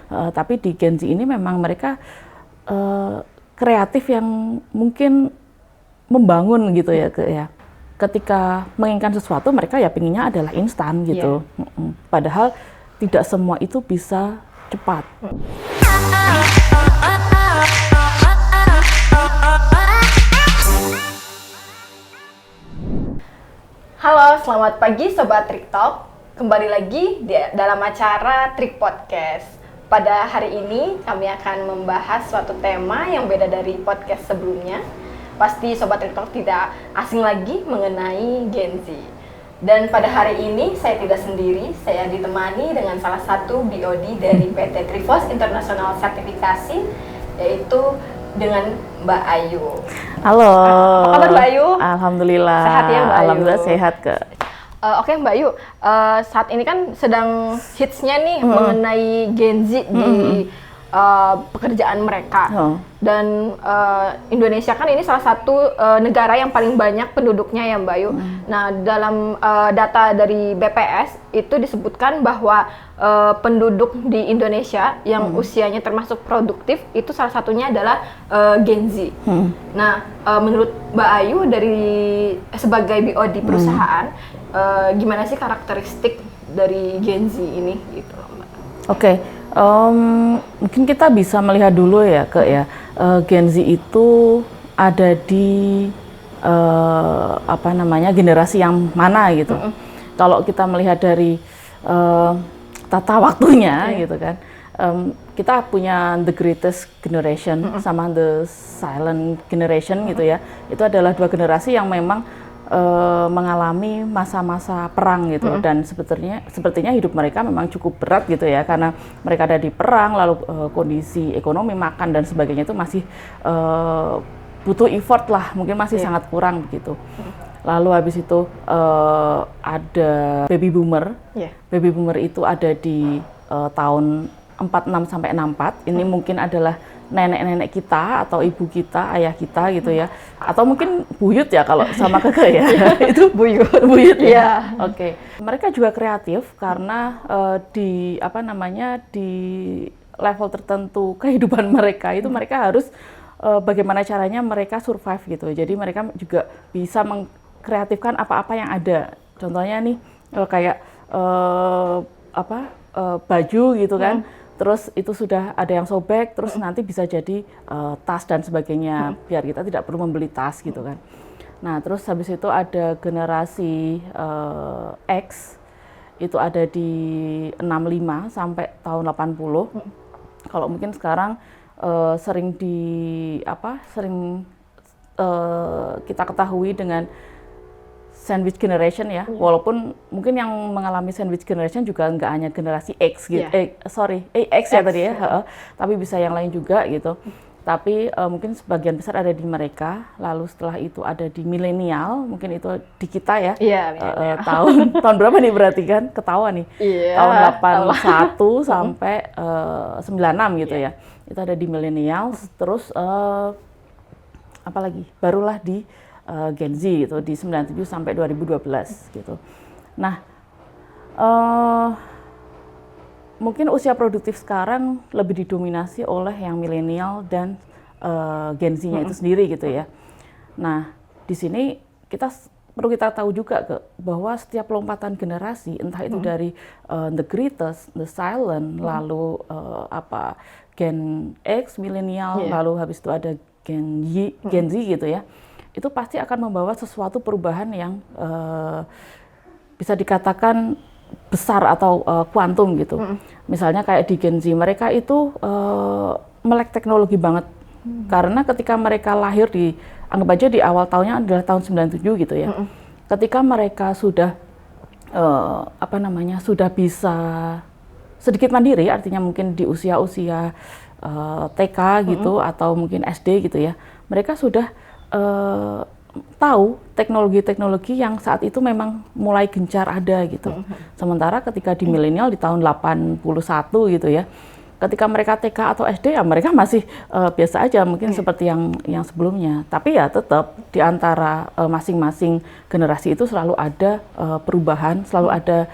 Tapi di Gen Z ini memang mereka kreatif yang mungkin membangun gitu ya, ketika menginginkan sesuatu mereka ya pinginnya adalah instan gitu. Padahal tidak semua itu bisa cepat. Halo, selamat pagi Sobat Trik Talk. Kembali lagi dalam acara Trik Podcast. Pada hari ini kami akan membahas suatu tema yang beda dari podcast sebelumnya. Pasti Sobat Trik Talk tidak asing lagi mengenai Gen Z. Dan pada hari ini saya tidak sendiri, saya ditemani dengan salah satu BOD dari PT Trivos International Sertifikasi, yaitu dengan Mbak Ayu. Halo. Apa kabar Mbak Ayu? Alhamdulillah. Sehat ya Mbak Ayu? Alhamdulillah sehat Kak. Oke Mbak Ayu, saat ini kan sedang hitsnya nih mengenai Gen Z di pekerjaan mereka. Dan Indonesia kan ini salah satu negara yang paling banyak penduduknya ya Mbak Ayu. Nah, dalam data dari BPS itu disebutkan bahwa penduduk di Indonesia yang usianya termasuk produktif itu salah satunya adalah Gen Z. Nah, menurut Mbak Ayu sebagai BOD perusahaan, gimana sih karakteristik dari Gen Z ini gitu Mbak? Oke. Mungkin kita bisa melihat dulu ya Kak ya, Gen Z itu ada di generasi yang mana gitu. Kalau kita melihat dari tata waktunya gitu kan, kita punya the greatest generation sama the silent generation gitu ya. Itu adalah dua generasi yang memang mengalami masa-masa perang gitu, dan sepertinya hidup mereka memang cukup berat gitu ya, karena mereka ada di perang, lalu kondisi ekonomi, makan dan sebagainya itu masih butuh effort lah, mungkin masih sangat kurang begitu. Lalu habis itu ada baby boomer. Baby boomer itu ada di tahun 46 sampai 64. Ini mungkin adalah nenek-nenek kita atau ibu kita, ayah kita gitu ya. Atau mungkin buyut ya kalau sama kakak ya. Itu buyut ya. Oke. Mereka juga kreatif karena di level tertentu kehidupan mereka itu mereka harus bagaimana caranya mereka survive gitu. Jadi mereka juga bisa mengkreatifkan apa-apa yang ada. Contohnya nih kayak baju gitu kan. Terus itu sudah ada yang sobek, terus nanti bisa jadi tas dan sebagainya, biar kita tidak perlu membeli tas gitu kan. Nah terus habis itu ada generasi X, itu ada di 65 sampai tahun 80. Kalau mungkin sekarang sering kita ketahui dengan sandwich generation ya, walaupun mungkin yang mengalami sandwich generation juga nggak hanya generasi X gitu, X ya tadi ya, tapi bisa yang lain juga gitu. Tapi mungkin sebagian besar ada di mereka, lalu setelah itu ada di milenial, mungkin itu di kita ya, tahun berapa nih berarti kan, ketahuan nih, tahun 81 sampai 96 gitu ya, itu ada di milenial, terus apalagi, barulah di Gen Z gitu, di 97 sampai 2012 gitu. Nah, mungkin usia produktif sekarang lebih didominasi oleh yang milenial dan Gen Z-nya itu sendiri gitu ya. Nah, di sini perlu kita tahu juga bahwa setiap lompatan generasi, entah itu dari the greatest, the silent, lalu Gen X, milenial, lalu habis itu ada Gen Z gitu ya. Itu pasti akan membawa sesuatu perubahan yang bisa dikatakan besar atau kuantum gitu. Misalnya kayak di Gen Z, mereka itu melek teknologi banget. Karena ketika mereka lahir anggap aja di awal tahunnya adalah tahun 97 gitu ya. Ketika mereka sudah sudah bisa sedikit mandiri, artinya mungkin di usia-usia TK gitu atau mungkin SD gitu ya. Mereka sudah tahu teknologi-teknologi yang saat itu memang mulai gencar ada gitu. Sementara ketika di milenial di tahun 81 gitu ya, ketika mereka TK atau SD ya mereka masih biasa aja mungkin seperti yang sebelumnya. Tapi ya tetap di antara masing-masing generasi itu selalu ada perubahan, selalu ada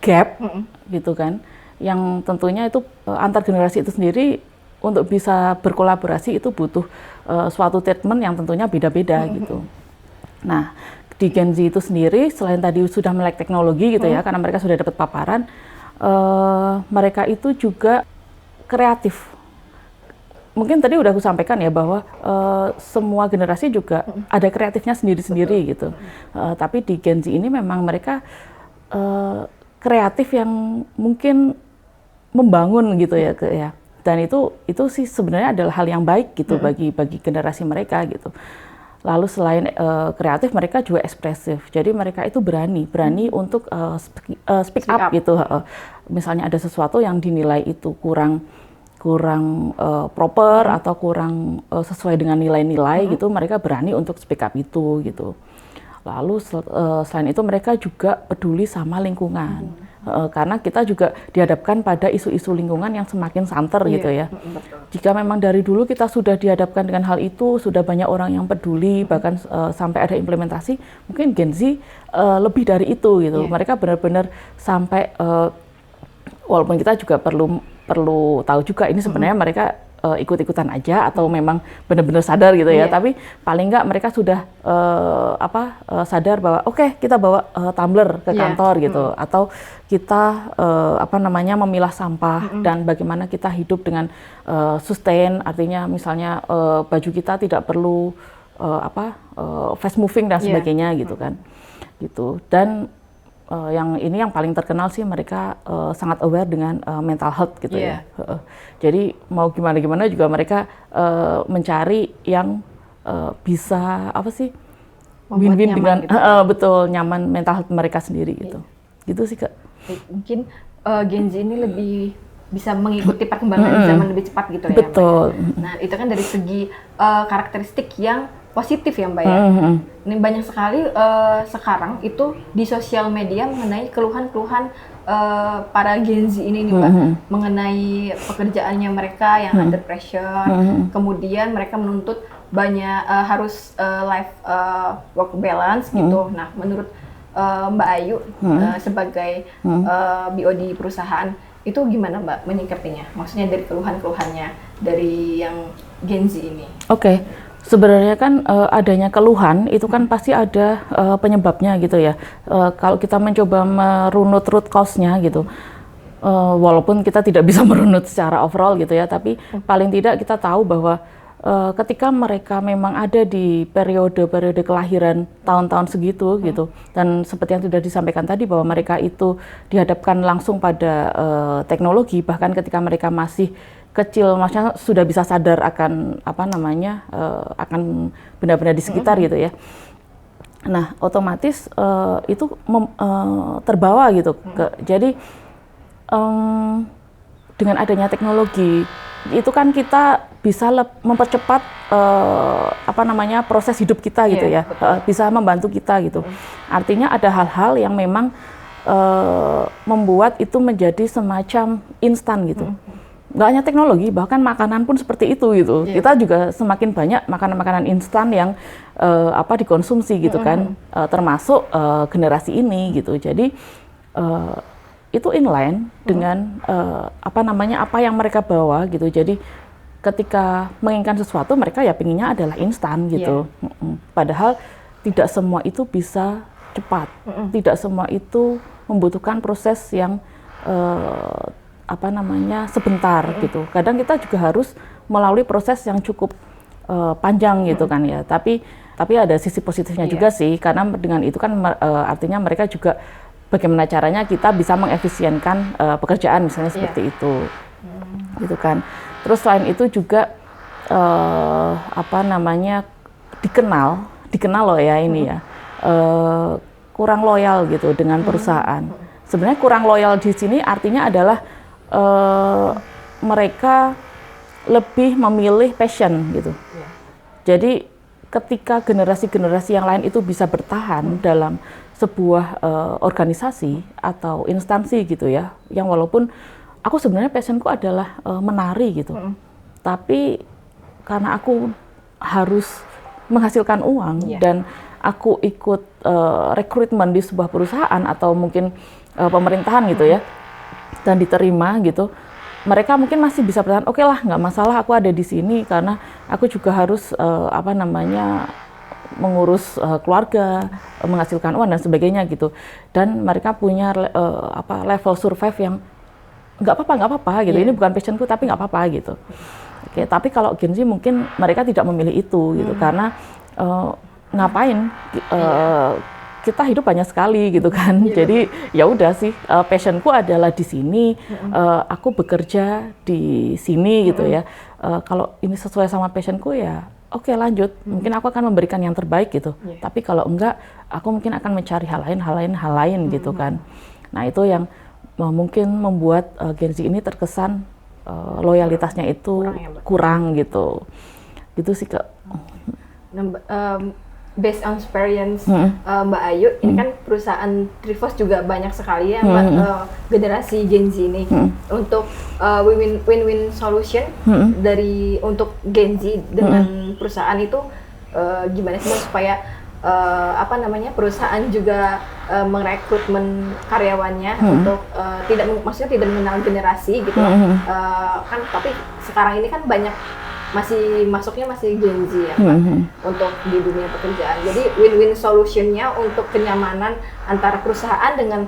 gap gitu kan. yang tentunya itu antar generasi itu sendiri untuk bisa berkolaborasi itu butuh suatu treatment yang tentunya beda-beda gitu. Nah, di Gen Z itu sendiri selain tadi sudah melek teknologi gitu ya, karena mereka sudah dapat paparan, mereka itu juga kreatif. Mungkin tadi udah aku sampaikan ya bahwa semua generasi juga ada kreatifnya sendiri-sendiri gitu. Tapi di Gen Z ini memang mereka kreatif yang mungkin membangun gitu ya, dan itu sih sebenarnya adalah hal yang baik gitu bagi generasi mereka gitu. Lalu selain kreatif, mereka juga ekspresif. Jadi mereka itu berani untuk speak up gitu. Misalnya ada sesuatu yang dinilai itu kurang proper atau kurang sesuai dengan nilai-nilai gitu, mereka berani untuk speak up itu gitu. Lalu selain itu mereka juga peduli sama lingkungan. Karena kita juga dihadapkan pada isu-isu lingkungan yang semakin santer gitu ya. Jika memang dari dulu kita sudah dihadapkan dengan hal itu, sudah banyak orang yang peduli, bahkan sampai ada implementasi, mungkin Gen Z lebih dari itu gitu. Mereka benar-benar sampai, walaupun kita juga perlu tahu juga ini sebenarnya mereka ikut-ikutan aja atau memang benar-benar sadar gitu ya. Tapi paling nggak mereka sudah sadar bahwa oke, kita bawa tumbler ke kantor gitu, atau kita memilah sampah dan bagaimana kita hidup dengan sustain, artinya misalnya baju kita tidak perlu fast moving dan sebagainya gitu kan. Gitu. Dan yang paling terkenal sih mereka sangat aware dengan mental health gitu ya. Jadi mau gimana juga mereka mencari yang bisa win-win dengan gitu. Betul, nyaman mental health mereka sendiri gitu. Gitu sih Kak. Mungkin Gen Z ini lebih bisa mengikuti perkembangan zaman lebih cepat gitu ya. Betul. Mbak. Nah, itu kan dari segi karakteristik yang positif ya Mbak ya. Ini banyak sekali sekarang itu di sosial media mengenai keluhan-keluhan para Gen Z ini nih Mbak, mengenai pekerjaannya mereka yang under pressure, kemudian mereka menuntut banyak harus life work balance gitu. Nah, menurut Mbak Ayu sebagai BOD perusahaan itu gimana Mbak menyikapinya? Maksudnya dari keluhan-keluhannya dari yang Gen Z ini? Oke. Sebenarnya kan adanya keluhan itu kan pasti ada penyebabnya gitu ya. Kalau kita mencoba merunut root cause-nya gitu, walaupun kita tidak bisa merunut secara overall gitu ya, tapi paling tidak kita tahu bahwa ketika mereka memang ada di periode kelahiran tahun-tahun segitu gitu, dan seperti yang sudah disampaikan tadi bahwa mereka itu dihadapkan langsung pada teknologi, bahkan ketika mereka masih kecil, maksudnya sudah bisa sadar akan akan benda-benda di sekitar gitu ya. Nah, otomatis itu terbawa gitu. Jadi dengan adanya teknologi itu kan kita bisa mempercepat proses hidup kita gitu ya, bisa membantu kita gitu. Artinya ada hal-hal yang memang membuat itu menjadi semacam instan gitu. Nggak hanya teknologi, bahkan makanan pun seperti itu gitu. Kita juga semakin banyak makanan-makanan instan yang dikonsumsi gitu kan, termasuk generasi ini gitu. Jadi itu inline dengan apa yang mereka bawa gitu. Jadi ketika menginginkan sesuatu, mereka ya pinginnya adalah instan gitu. Padahal tidak semua itu bisa cepat, tidak semua itu membutuhkan proses yang sebentar gitu. Kadang kita juga harus melalui proses yang cukup panjang gitu kan ya. Tapi ada sisi positifnya juga sih, karena dengan itu kan artinya mereka juga bagaimana caranya kita bisa mengefisienkan pekerjaan misalnya seperti itu. Gitu kan. Terus selain itu juga dikenal loh ya ini ya. Kurang loyal gitu dengan perusahaan. Sebenarnya kurang loyal di sini artinya adalah mereka lebih memilih passion gitu. Jadi ketika generasi-generasi yang lain itu bisa bertahan dalam sebuah organisasi atau instansi gitu ya, yang walaupun aku sebenarnya passionku adalah menari gitu, tapi karena aku harus menghasilkan uang dan aku ikut rekrutmen di sebuah perusahaan atau mungkin pemerintahan gitu ya. dan diterima gitu, mereka mungkin masih bisa bertahan, oke lah, nggak masalah, aku ada di sini karena aku juga harus mengurus keluarga, menghasilkan uang dan sebagainya gitu. Dan mereka punya level survive yang nggak apa-apa gitu. Ini bukan passionku tapi nggak apa-apa gitu. Oke, tapi kalau Gen Z mungkin mereka tidak memilih itu gitu karena ngapain kita hidup banyak sekali gitu kan. Jadi ya udah sih, passionku adalah di sini, aku bekerja di sini gitu ya. Kalau ini sesuai sama passionku ya oke, lanjut. Mungkin aku akan memberikan yang terbaik gitu. Tapi kalau enggak, aku mungkin akan mencari hal lain gitu kan. Nah, itu yang mungkin membuat Gen Z ini terkesan loyalitasnya itu kurang gitu. Gitu sih, Kak. Based on experience Mbak Ayu, ini kan perusahaan Trivos juga banyak sekali ya Mbak, generasi Gen Z ini untuk win-win solution untuk Gen Z dengan perusahaan itu gimana sih supaya perusahaan juga merekrutmen karyawannya untuk maksudnya tidak mengenal generasi gitu kan, tapi sekarang ini kan banyak masuknya masih Gen Z ya untuk di dunia pekerjaan. Jadi win-win solutionnya untuk kenyamanan antara perusahaan dengan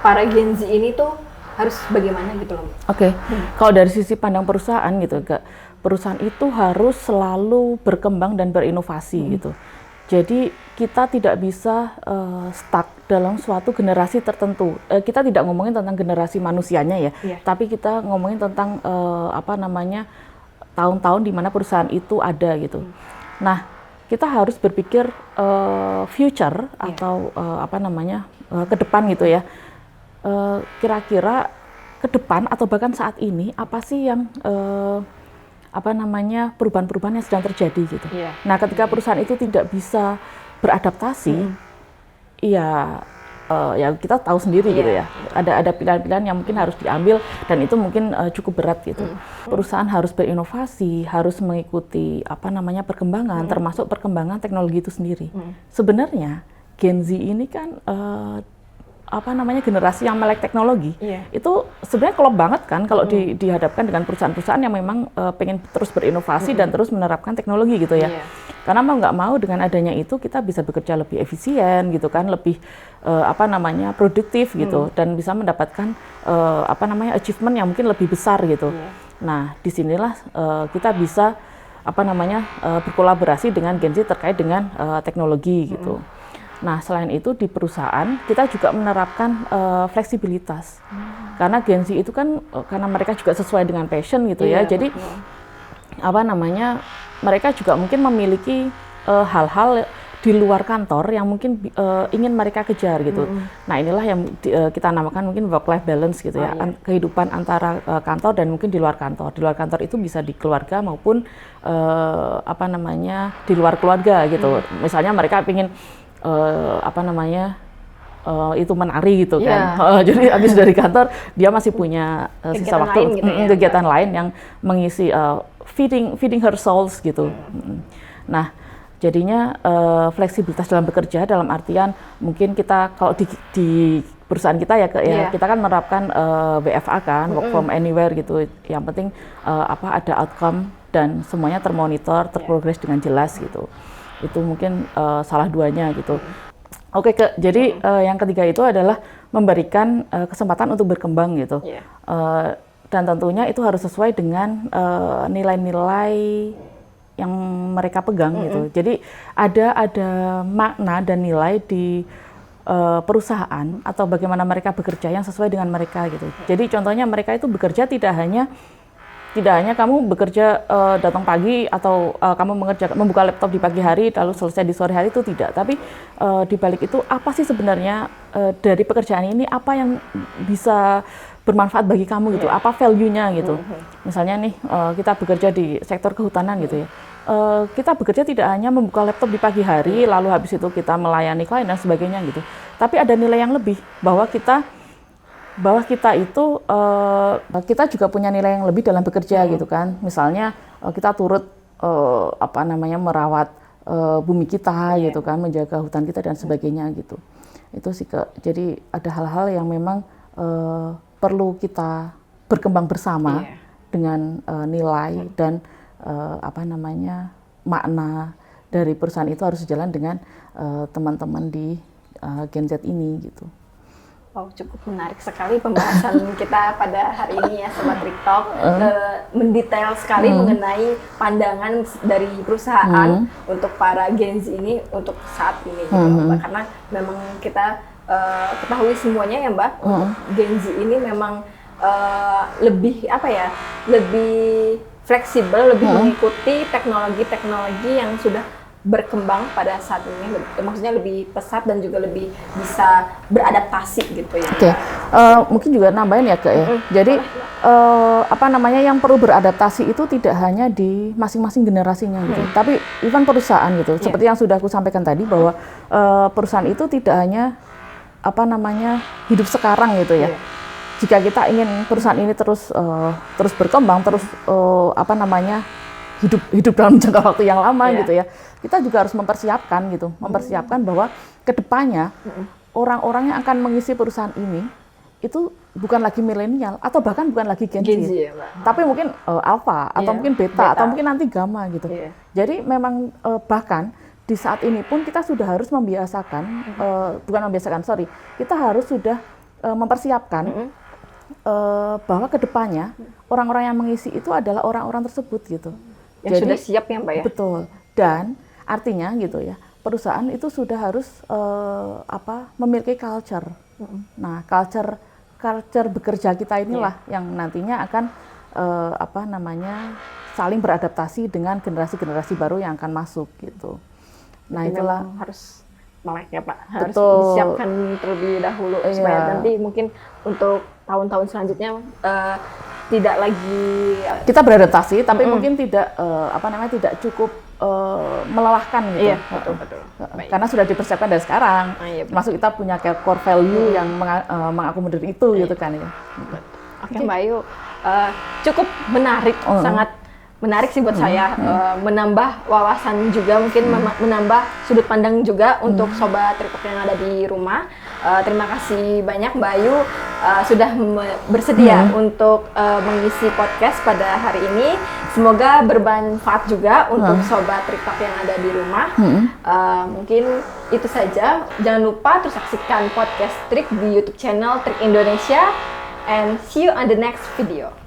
para Gen Z ini tuh harus bagaimana gitu loh. Oke. Kalau dari sisi pandang perusahaan gitu, Kak, perusahaan itu harus selalu berkembang dan berinovasi gitu. Jadi kita tidak bisa stuck dalam suatu generasi tertentu. Kita tidak ngomongin tentang generasi manusianya ya, tapi kita ngomongin tentang tahun-tahun di mana perusahaan itu ada gitu. Nah, kita harus berpikir future atau ke depan gitu ya. Kira-kira ke depan atau bahkan saat ini apa sih yang perubahan-perubahan yang sedang terjadi gitu. Nah, ketika perusahaan itu tidak bisa beradaptasi, ya kita tahu sendiri gitu ya. Ada pilihan-pilihan yang mungkin harus diambil dan itu mungkin cukup berat gitu. Perusahaan harus berinovasi, harus mengikuti perkembangan, termasuk perkembangan teknologi itu sendiri. Sebenarnya Gen Z ini kan generasi yang melek teknologi. Itu sebenarnya klop banget kan kalau dihadapkan dengan perusahaan-perusahaan yang memang pengen terus berinovasi dan terus menerapkan teknologi gitu ya. Karena mau nggak mau dengan adanya itu kita bisa bekerja lebih efisien gitu kan, lebih produktif gitu dan bisa mendapatkan achievement yang mungkin lebih besar gitu. Nah, disinilah kita bisa berkolaborasi dengan Gen Z terkait dengan teknologi gitu. Nah, selain itu di perusahaan kita juga menerapkan fleksibilitas. Karena Gen Z itu kan karena mereka juga sesuai dengan passion gitu ya. Jadi mereka juga mungkin memiliki hal-hal di luar kantor yang mungkin ingin mereka kejar gitu. Nah, inilah yang kita namakan mungkin work-life balance gitu ya. Kehidupan antara kantor dan mungkin di luar kantor. Di luar kantor itu bisa di keluarga maupun di luar keluarga gitu. Misalnya mereka ingin itu menari gitu kan. Jadi habis dari kantor dia masih punya sisa waktu gitu ya, kegiatan lain yang mengisi feeding her souls gitu. Nah, jadinya fleksibilitas dalam bekerja dalam artian mungkin kita kalau di perusahaan kita ya kita kan menerapkan WFA kan, work from anywhere gitu. Yang penting ada outcome dan semuanya termonitor, terprogres dengan jelas gitu. Itu mungkin salah duanya gitu. Oke, jadi yang ketiga itu adalah memberikan kesempatan untuk berkembang gitu. Dan tentunya itu harus sesuai dengan nilai-nilai yang mereka pegang gitu. Jadi ada makna dan nilai di perusahaan atau bagaimana mereka bekerja yang sesuai dengan mereka gitu. Jadi contohnya mereka itu bekerja tidak hanya kamu bekerja datang pagi atau kamu membuka laptop di pagi hari lalu selesai di sore hari, itu tidak. Tapi di balik itu apa sih sebenarnya dari pekerjaan ini, apa yang bisa bermanfaat bagi kamu gitu, apa value-nya gitu. Misalnya nih kita bekerja di sektor kehutanan gitu ya. Kita bekerja tidak hanya membuka laptop di pagi hari lalu habis itu kita melayani klien dan sebagainya gitu. Tapi ada nilai yang lebih bahwa kita itu kita juga punya nilai yang lebih dalam bekerja gitu kan. Misalnya kita turut merawat bumi kita gitu kan, menjaga hutan kita dan sebagainya gitu. Itu sih, Kak. Jadi ada hal-hal yang memang perlu kita berkembang bersama dengan nilai dan makna dari perusahaan itu harus sejalan dengan teman-teman di Gen Z ini gitu. Wow, cukup menarik sekali pembahasan kita pada hari ini ya Sobat TripTalk. Mendetail sekali mengenai pandangan dari perusahaan untuk para Gen Z ini untuk saat ini gitu, Mbak. Karena memang kita ketahui semuanya ya Mbak, Gen Z ini memang lebih lebih fleksibel, lebih mengikuti teknologi-teknologi yang sudah berkembang pada saat ini, maksudnya lebih pesat dan juga lebih bisa beradaptasi gitu ya. Oke. Mungkin juga nambahin ya Kak ya. Jadi yang perlu beradaptasi itu tidak hanya di masing-masing generasinya gitu, tapi even perusahaan gitu. Seperti yang sudah aku sampaikan tadi bahwa perusahaan itu tidak hanya hidup sekarang gitu ya. Jika kita ingin perusahaan ini terus berkembang, terus hidup dalam jangka waktu yang lama gitu ya, kita juga harus mempersiapkan bahwa kedepannya orang-orang yang akan mengisi perusahaan ini itu bukan lagi milenial atau bahkan bukan lagi Gen Z ya, tapi mungkin alpha atau mungkin beta atau mungkin nanti gamma gitu. Jadi memang bahkan di saat ini pun kita sudah harus kita harus sudah mempersiapkan bahwa kedepannya orang-orang yang mengisi itu adalah orang-orang tersebut gitu. Yang sudah siap ya Mbak ya? Betul. Dan artinya gitu ya, perusahaan itu sudah harus memiliki culture. Nah, culture bekerja kita inilah yang nantinya akan saling beradaptasi dengan generasi-generasi baru yang akan masuk gitu. Nah, itulah harus melek ya Pak. Harus disiapkan terlebih dahulu supaya nanti mungkin untuk tahun-tahun selanjutnya tidak lagi kita beradaptasi, tapi mungkin tidak tidak cukup melelahkan gitu. Iya, betul. Karena sudah dipersiapkan dari sekarang. Termasuk kita punya core value yang mengakomodir itu gitu kan ya. Oke, Mbak Ayu, cukup menarik, sangat menarik sih buat saya, menambah wawasan juga, mungkin menambah sudut pandang juga untuk Sobat TripTalk yang ada di rumah. Terima kasih banyak Mbak Ayu sudah bersedia untuk mengisi podcast pada hari ini. Semoga bermanfaat juga untuk Sobat TripTalk yang ada di rumah. Mungkin itu saja. Jangan lupa terus saksikan podcast Trip di YouTube channel Trip Indonesia. And see you on the next video.